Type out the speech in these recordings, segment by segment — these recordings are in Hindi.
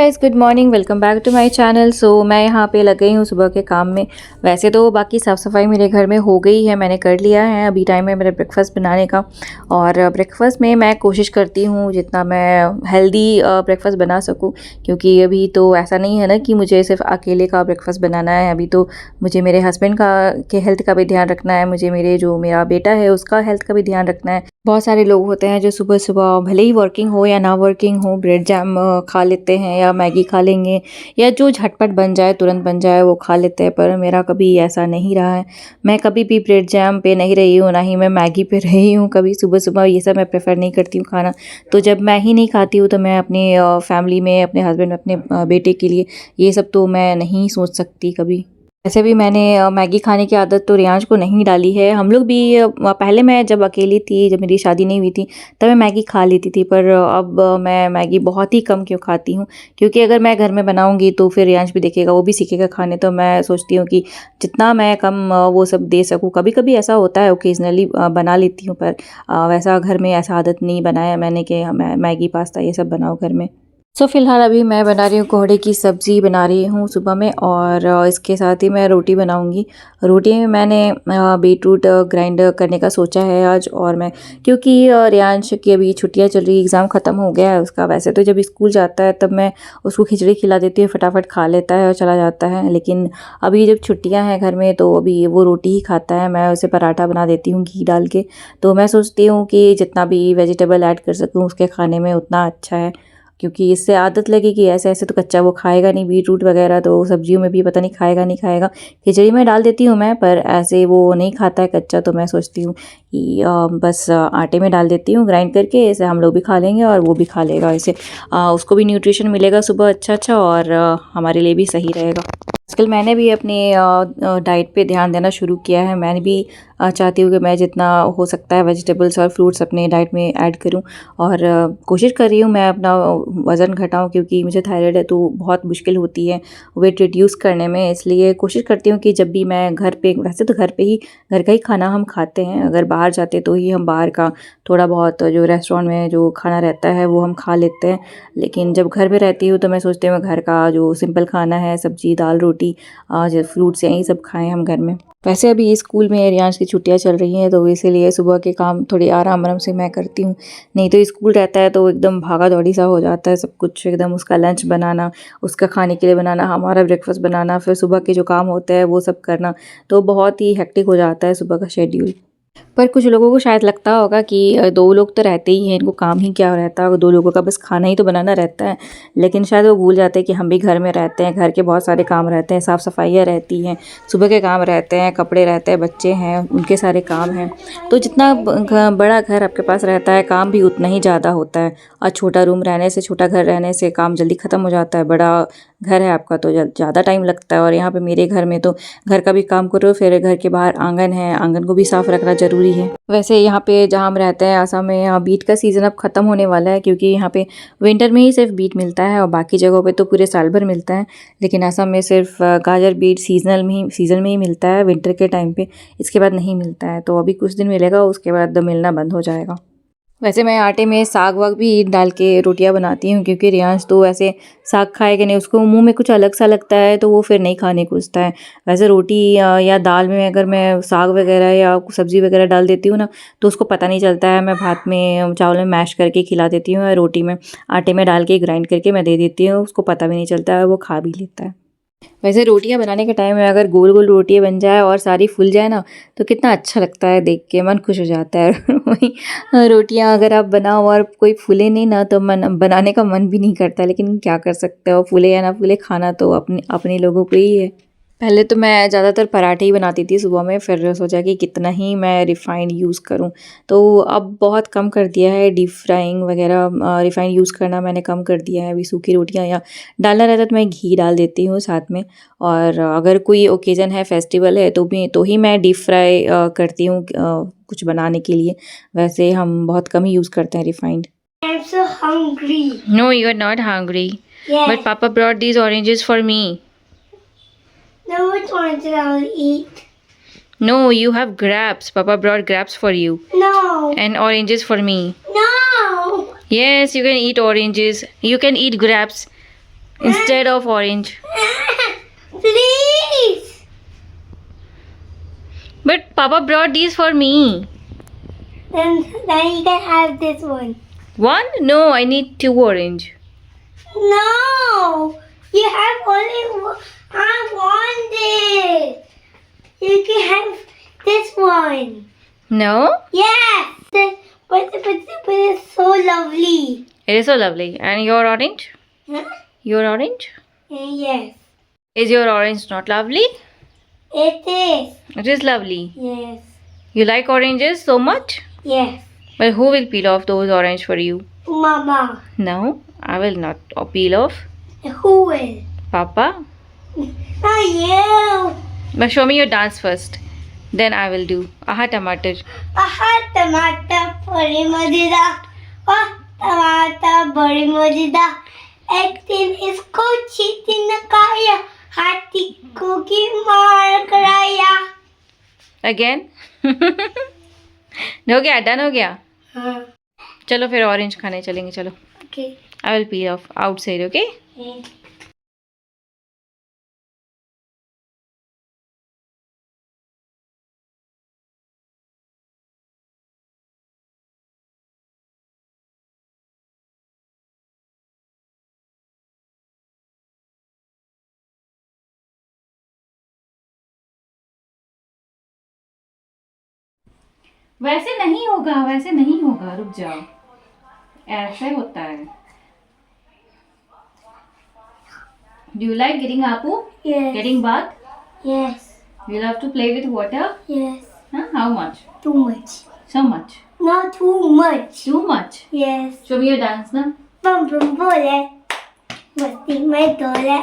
Guys, good morning. Welcome back to my channel. मैं यहाँ पे लग गई हूँ सुबह के काम में। वैसे तो बाकी साफ़ सफाई मेरे घर में हो गई है, मैंने कर लिया है। अभी टाइम है मेरा ब्रेकफास्ट बनाने का। और ब्रेकफास्ट में मैं कोशिश करती हूँ जितना मैं हेल्दी ब्रेकफास्ट बना सकूँ, क्योंकि अभी तो ऐसा नहीं है ना कि मुझे सिर्फ अकेले का ब्रेकफास्ट बनाना है। अभी तो मुझे मेरे हस्बैंड का के हेल्थ का भी ध्यान रखना है, मुझे मेरा बेटा है उसका हेल्थ का भी ध्यान रखना है। बहुत सारे लोग होते हैं जो सुबह सुबह भले ही वर्किंग हो या ना वर्किंग हो, ब्रेड जैम खा लेते हैं या मैगी खा लेंगे, या जो झटपट बन जाए तुरंत बन जाए वो खा लेते हैं। पर मेरा कभी ऐसा नहीं रहा है। मैं कभी भी ब्रेड जैम पे नहीं रही हूँ, ना ही मैं मैगी पे रही हूँ कभी। सुबह सुबह ये सब मैं प्रेफर नहीं करती हूँ खाना। तो जब मैं ही नहीं खाती हूँ तो मैं अपनी फैमिली में, अपने हस्बैंड, अपने बेटे के लिए ये सब तो मैं नहीं सोच सकती कभी। वैसे भी मैंने मैगी खाने की आदत तो रियांश को नहीं डाली है। हम लोग भी पहले, मैं जब अकेली थी, जब मेरी शादी नहीं हुई थी, तब मैं मैगी खा लेती थी। पर अब मैं मैगी बहुत ही कम क्यों खाती हूँ, क्योंकि अगर मैं घर में बनाऊँगी तो फिर रियांश भी देखेगा, वो भी सीखेगा खाने। तो मैं सोचती हूँ कि जितना मैं कम वो सब दे सकूँ। कभी कभी ऐसा होता है, ओकेजनली बना लेती हूँ, पर वैसा घर में ऐसा आदत नहीं बनाया मैंने कि मैं मैगी पास्ता ये सब बनाऊँ घर में। फ़िलहाल अभी मैं बना रही हूँ कोहड़े की सब्ज़ी बना रही हूँ सुबह में, और इसके साथ ही मैं रोटी बनाऊँगी। रोटी में मैंने बीटरूट ग्राइंड करने का सोचा है आज। और मैं, क्योंकि रियांश की अभी छुट्टियाँ चल रही, एग्ज़ाम ख़त्म हो गया है उसका। वैसे तो जब स्कूल जाता है तब मैं उसको खिचड़ी खिला देती हूँ, फटाफट खा लेता है और चला जाता है। लेकिन अभी जब छुट्टियाँ हैं घर में तो अभी वो रोटी ही खाता है। मैं उसे पराठा बना देती हूँ घी डाल के। तो मैं सोचती हूँ कि जितना भी वेजिटेबल ऐड कर सकूँ उसके खाने में उतना अच्छा है, क्योंकि इससे आदत लगेगी। ऐसे ऐसे तो कच्चा वो खाएगा नहीं, बीटरूट वगैरह तो सब्जियों में भी पता नहीं खाएगा नहीं खाएगा। खिचड़ी में डाल देती हूँ मैं, पर ऐसे वो नहीं खाता है कच्चा। तो मैं सोचती हूँ कि बस आटे में डाल देती हूँ ग्राइंड करके, इसे हम लोग भी खा लेंगे और वो भी खा लेगा। इसे उसको भी न्यूट्रिशन मिलेगा सुबह अच्छा अच्छा, और हमारे लिए भी सही रहेगा। आजकल मैंने भी अपनी डाइट पे ध्यान देना शुरू किया है। मैंने भी चाहती हूँ कि मैं जितना हो सकता है वेजिटेबल्स और फ्रूट्स अपने डाइट में ऐड करूँ। और कोशिश कर रही हूँ मैं अपना वज़न घटाऊँ, क्योंकि मुझे थायराइड है तो बहुत मुश्किल होती है वेट रिड्यूस करने में। इसलिए कोशिश करती हूँ कि जब भी मैं घर पे, वैसे तो घर का ही खाना हम खाते हैं। अगर बाहर जाते तो ही हम बाहर का थोड़ा बहुत जो रेस्टोरेंट में जो खाना रहता है वो हम खा लेते हैं। लेकिन जब घर में रहती हूँ तो मैं सोचती हूँ घर का जो सिंपल खाना है, सब्जी दाल रोटी, जो फ्रूट्स यही सब खाएं हम घर में। वैसे अभी स्कूल में रियांश की छुट्टियां चल रही हैं तो इसीलिए सुबह के काम थोड़ी आराम आराम से मैं करती हूँ। नहीं तो स्कूल रहता है तो एकदम भागा दौड़ी सा हो जाता है सब कुछ। एकदम उसका लंच बनाना, उसका खाने के लिए बनाना, हमारा ब्रेकफास्ट बनाना, फिर सुबह के जो काम होते हैं वो सब करना, तो बहुत ही हेक्टिक हो जाता है सुबह का शेड्यूल। पर कुछ लोगों को शायद लगता होगा कि दो लोग तो रहते ही हैं, इनको काम ही क्या रहता है, दो लोगों का बस खाना ही तो बनाना रहता है। लेकिन शायद वो भूल जाते हैं कि हम भी घर में रहते हैं, घर के बहुत सारे काम रहते हैं, साफ़ सफाइयाँ रहती हैं, सुबह के काम रहते हैं, कपड़े रहते हैं, बच्चे हैं, उनके सारे काम हैं। तो जितना बड़ा घर आपके पास रहता है काम भी उतना ही ज़्यादा होता है। और छोटा रूम रहने से, छोटा घर रहने से काम जल्दी ख़त्म हो जाता है। बड़ा घर है आपका तो ज़्यादा टाइम लगता है। और यहाँ पे मेरे घर में तो घर का भी काम करो, फिर घर के बाहर आंगन है, आंगन को भी साफ़ रखना ज़रूरी है। वैसे यहाँ पे जहाँ हम रहते हैं आसाम में, यहाँ बीट का सीज़न अब ख़त्म होने वाला है, क्योंकि यहाँ पे विंटर में ही सिर्फ बीट मिलता है और बाकी जगहों पे तो पूरे साल भर मिलता है। लेकिन आसाम में सिर्फ गाजर बीट सीज़न में ही मिलता है, विंटर के टाइम पे। इसके बाद नहीं मिलता है। तो अभी कुछ दिन मिलेगा, उसके बाद मिलना बंद हो जाएगा। वैसे मैं आटे में साग वाग भी डाल के रोटियां बनाती हूँ, क्योंकि रियांश तो ऐसे साग खाएगा नहीं, उसको मुंह में कुछ अलग सा लगता है तो वो फिर नहीं खाने को उसता है। वैसे रोटी या दाल में अगर मैं साग वगैरह या सब्ज़ी वगैरह डाल देती हूँ ना, तो उसको पता नहीं चलता है। मैं भात में, चावल में मैश करके खिला देती हूँ, या रोटी में आटे में डाल के ग्राइंड करके मैं दे देती हूँ, उसको पता भी नहीं चलता है, वो खा भी लेता है। वैसे रोटियां बनाने के टाइम में अगर गोल गोल रोटियां बन जाए और सारी फूल जाए ना, तो कितना अच्छा लगता है, देख के मन खुश हो जाता है। वही रोटियां अगर आप बनाओ और कोई फूले नहीं ना, तो मन बनाने का मन भी नहीं करता। लेकिन क्या कर सकते हो, फूले या ना फूले, खाना तो अपने लोगों को ही है। पहले तो मैं ज़्यादातर पराठे ही बनाती थी सुबह में, फिर सोचा कि कितना ही मैं रिफ़ाइंड यूज़ करूं। तो अब बहुत कम कर दिया है डीप फ्राइंग वगैरह, रिफ़ाइंड यूज़ करना मैंने कम कर दिया है। अभी सूखी रोटियां या डालना रहता तो मैं घी डाल देती हूँ साथ में। और अगर कोई ओकेज़न है, फेस्टिवल है, तो ही मैं डीप फ्राई करती हूँ कुछ बनाने के लिए। वैसे हम बहुत कम ही यूज़ करते हैं refined. I'm so hungry. No, you are not hungry. Yes. But Papa brought these oranges for me. Now which ones did I eat? No, you have grapes. Papa brought grapes for you. No. And oranges for me. No. Yes, you can eat oranges. You can eat grapes. instead of orange. Please. But Papa brought these for me. Then you can have this one. One? No, I need 2 orange. No, you have only one. I want it. You can have this one. No? Yes. But it's so lovely. It is so lovely. And your orange? Huh? Your orange? Yes. Is your orange not lovely? It is. It is lovely. Yes. You like oranges so much? Yes. But who will peel off those orange for you? Mama. No, I will not peel off. Who will? Papa? Not you. But show me your dance first. Then I will do. Aha tomato. आहा टमाटर बड़ी मजेदार और टमाटर बड़ी मजेदार एक दिन इसको चींटी ने खाया हाथी को की मार कराया Again? हो गया? डन हो गया? हाँ चलो फिर ऑरेंज खाने चलेंगे. चलो. Okay I will peel off outside, okay? वैसे नहीं होगा, वैसे नहीं होगा. रुक जाओ. ऐसे होता है. Do you like getting Apu? Yes. Getting bath? Yes. You love to play with water? Yes. Huh? How much? Too much. So much. Not too much. Too much. Yes. Show me your dance now. Bum bum bole. मस्ती में डोले.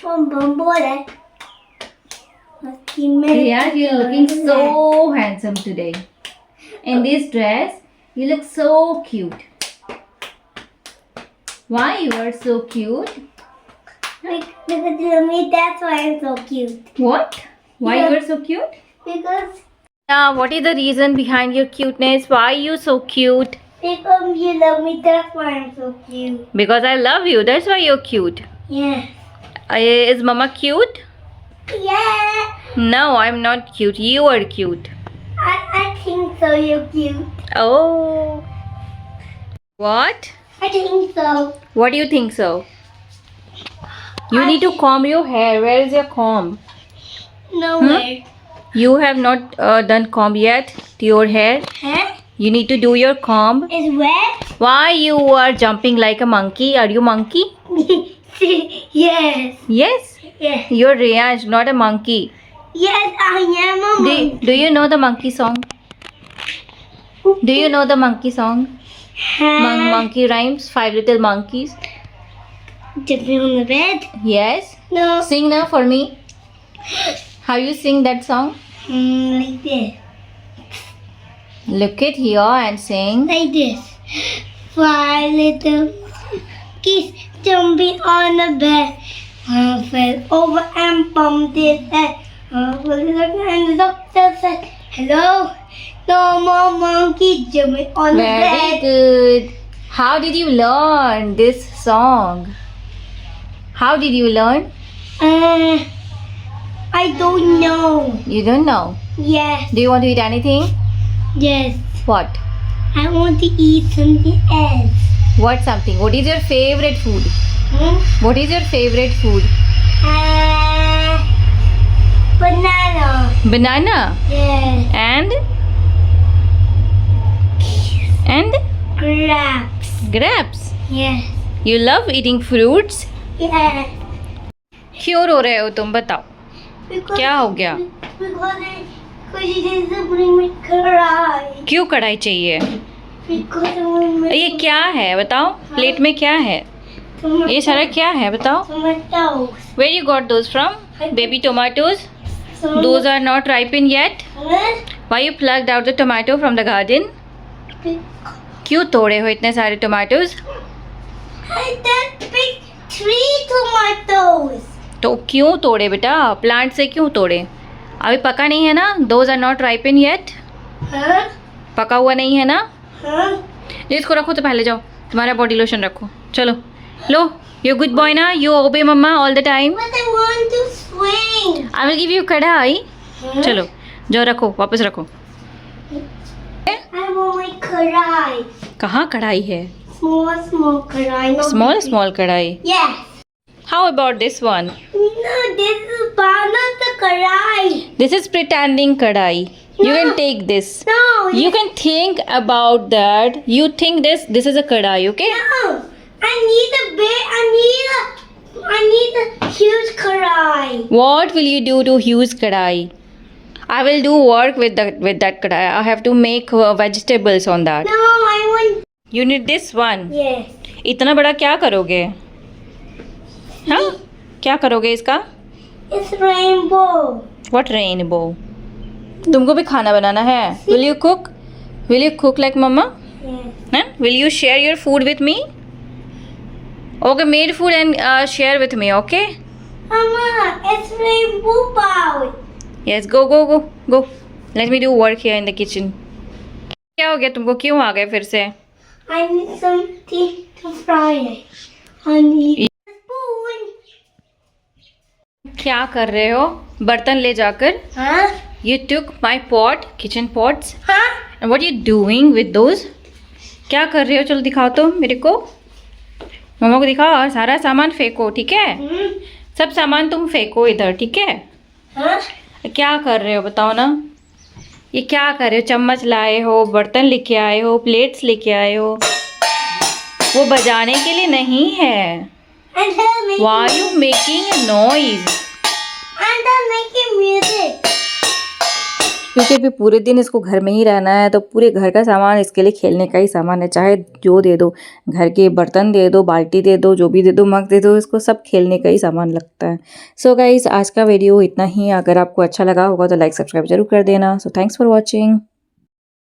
Bum bum bole. मस्ती में Yeah, you're looking so handsome today. In this dress, you look so cute. Why you are so cute? Because Lummy, that's why I'm so cute. What? Why Yeah. you are so cute? Because What is the reason behind your cuteness? Why you so cute? you love me, that's why I'm so cute. Because I love you. That's why you're cute. Yeah. Is Mama cute? Yeah. No, I'm not cute. You are cute. I think so. You're cute. Oh. What? I think so. What do you think so? You need to comb your hair. Where is your comb? Nowhere. You have not done comb yet to your hair. Huh? You need to do your comb. It's wet? Why you are jumping like a monkey? Are you monkey? Yes. Yes. Yes. You're Riyaj, not a monkey. Yes, I am a monkey. Do you know the monkey song? Do you know the monkey song? Monkey rhymes. 5 little monkeys. Jumping on the bed? Yes. No. Sing now for me. How you sing that song? Like this. Look it here and sing. Like this. 5 little monkeys jumping on the bed. One fell over and bumped his head. And the doctor said, hello, no more monkeys jumping on the Very bed. good. How did you learn this song? How did you learn? I don't know. You don't know. Yes, Do you want to eat anything? yes. What? I want to eat something else. What something? What is your favorite food? Hmm? What is your favorite food? Banana. Banana. Yes. And Grapes. grapes. Yes. You love eating fruits? Yes. क्यों रो रहे हो तुम? बताओ Because, क्या हो गया? Because it is bring me cry. क्यों कढ़ाई चाहिए? Because it will make ये क्या है बताओ? प्लेट में क्या है? ये सारा क्या है बताओ? tomatoes. Where you got those from? Baby tomatoes? Those are not ripened yet. Why you plucked out the tomato from the garden? क्यों तोड़े हो इतने सारे tomatoes? I did pick 3 tomatoes. तो क्यों तोड़े बेटा? प्लांट से क्यों तोड़े? अभी पका नहीं है ना? Those are not ripened yet. Huh? पका हुआ नहीं है ना? Huh? इसको रखो तो पहले जाओ. तुम्हारा बॉडी लोशन रखो. चलो लो, यू गुड बॉय ना, you obey mamma all the time. But I want to swing. I will give you kadhai. चलो जाओ रखो, वापस रखो। I want my karai. कहाँ कढ़ाई है? Small karai. No small big. Small kadhai. Yes. How about this one? No, this is not the karai. This is pretending kadhai. You can take this. No. You can think about that. You think this is a kadai, okay? No. I need a big. I need a huge karai. What will you do to use kadai? I will do work with that kadai. I have to make vegetables on that. No, I want. You need this one. Yes. इतना बड़ा क्या करोगे? हाँ? क्या करोगे इसका? It's rainbow. What rainbow? तुमको भी खाना बनाना है? Will you cook? Will you cook like mama? Yes. Huh? Will you share your food with me? Okay, made food and share with me, okay? Mama, it's rainbow bowl. Yes, go. Let me do work here in the kitchen. क्या हो गया तुमको? क्यों आ गए फिर से? I need something to fry it. I need a spoon. क्या कर रहे हो? बर्तन ले जाकर Huh? You took my pot, kitchen pots, Huh? and what are you doing with those? क्या कर रहे हो? चलो दिखाओ तो मेरे को, मम्मा को दिखाओ। और सारा सामान फेंको, ठीक है? Hmm? सब सामान तुम फेंको इधर, ठीक है? Huh? क्या कर रहे हो बताओ ना? ये क्या कर रहे हो? चम्मच लाए हो, बर्तन लेके आए हो, प्लेट्स लेके आए हो, वो बजाने के लिए नहीं है। And they're making. Why are you making a noise? And they're making music. क्योंकि अभी पूरे दिन इसको घर में ही रहना है, तो पूरे घर का सामान इसके लिए खेलने का ही सामान है। चाहे जो दे दो, घर के बर्तन दे दो, बाल्टी दे दो, जो भी दे दो, मग दे दो, इसको सब खेलने का ही सामान लगता है। सो गाइस, आज का वीडियो इतना ही। अगर आपको अच्छा लगा होगा तो लाइक सब्सक्राइब जरूर कर देना। So thanks for watching.